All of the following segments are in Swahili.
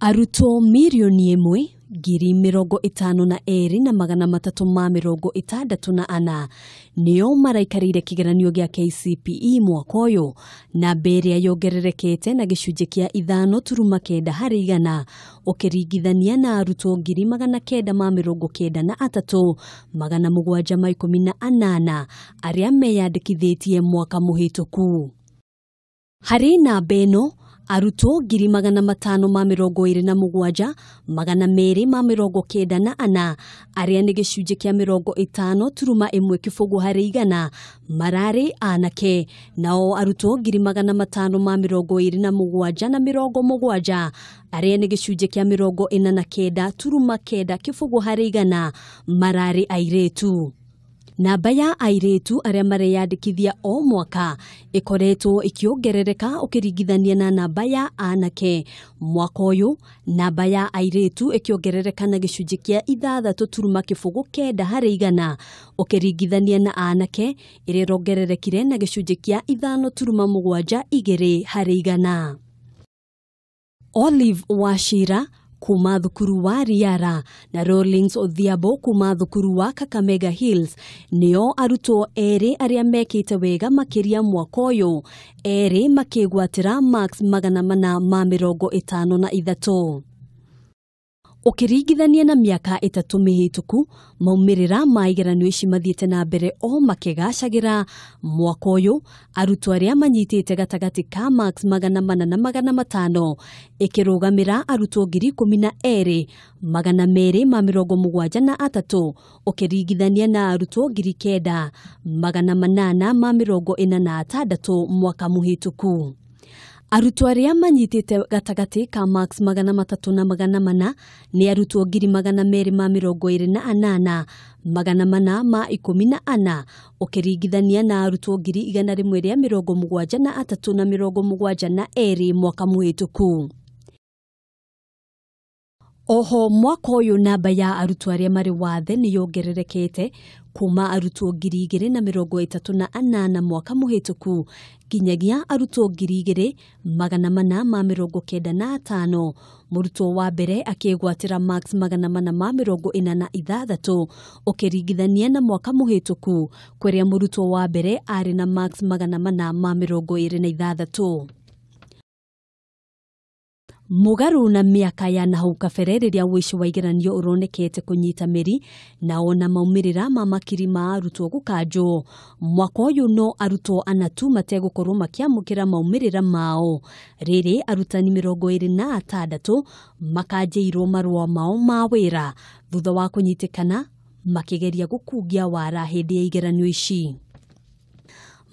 Arutwo mirioni imwe, 52,364 nio maraikarire kigeranio gya KCPE mwaka uyu, na mbere yongererekete na gicunji kia 5.9 harĩ igana ukiringithania na arutwo 993,718 aria meyandikithitie mwaka muhituku. Hari namba ĩno, arutwo 527,294 aria ni gicunji kia 50.1 harĩ igana marari anake, nao arutwo 527,270 aria ni gicunji kia 49.9 harĩ igana marari airitu. Namba ya airitu aria mareyandikithia o mwaka ikoretwo ikiongerereka ukiringithania na namba ya anake. Mwaka uyu namba ya airitu ikiongerereka na gicunji kia 6.9 harĩ igana ukiringithania na anake iria rongererekire na gicunji kia 5.72 harĩ igana. Olive Wachira kuuma thukuru wa Riria na Rawlings Odhiambo kuuma thukuru wa Kakamega Hills nio arutwo eri aria mekite wega Makiria mwaka uyu, eri makigwatira marks 453. Ukiringithania na miaka 3 mihituku, maumirira ma igeranio ici mathiete na mbere o makigacagira. Mwaka uyu arutwo aria manyitite gatagati ka marks 400 na 500 ikirugamira arutwo 12,273 ukiringithania na arutwo 9,846 mwaka muhituku. Arutwo aria manyitite gatagati ka marks 300 na 400 ni arutwo 228,414 ukiringithania na arutwo 173,72 mwaka muhituku. Oho mwaka uyu namba ya arutwo aria mari wathe ni yongererekete kuma arutwo 2,038 mwaka muhituku nginyagia arutwo 2,495. Murutwo wa mbere akigwatira marks 446 ukiringithania na mwaka muhituku kweria murutwo wa mbere ari na marks 426. Mugaru na miaka ya nahau kabere riria wici wa igeranio uronekete kunyita miri na ona maumirira ma makiri ma arutwo gukanjwo. Mwaka uyu no arutwo anatu mategukorwo makiamukira maumirira mao. Riri arutani 26 makanjirwo marua mao ma wira thutha wa kunyitikana makigeria gukungia wara hindi ya igeranio ici.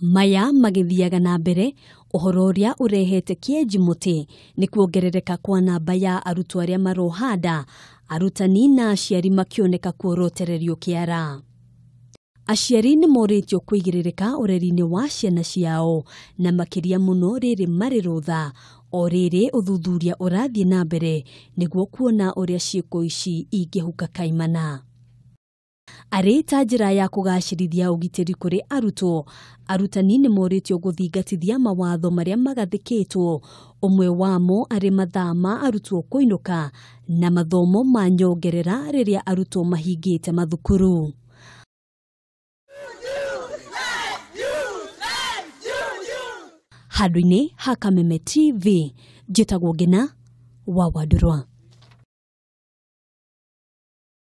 Maya magithiaga na mbere, uhoro uria urehete kieji muti ni kuongerereka kwa namba ya arutwo aria marohanda, arutani na aciari makioneka kuorotererio kiara. Aciari ni moritio kuigiririka ureri-ini wa ciana ciao na makiria muno riri mari rutha. O riri uthuthuria urathie na mbere niguo kuona uria ciiko ici ingihuka kaimana. Arita njira ya kugacirithia ugitiri kuri arutwo, arutani ni moritio guthingatithia mawatho maria magathikitwo, umwe wamo ari mathaa ma arutwo kuinuka na mathomo ma nyongerera riria arutwo mahingite mathukuru. Handũ-inĩ ha Kameme TV, njĩtagwo Ngina wa Wandurwa.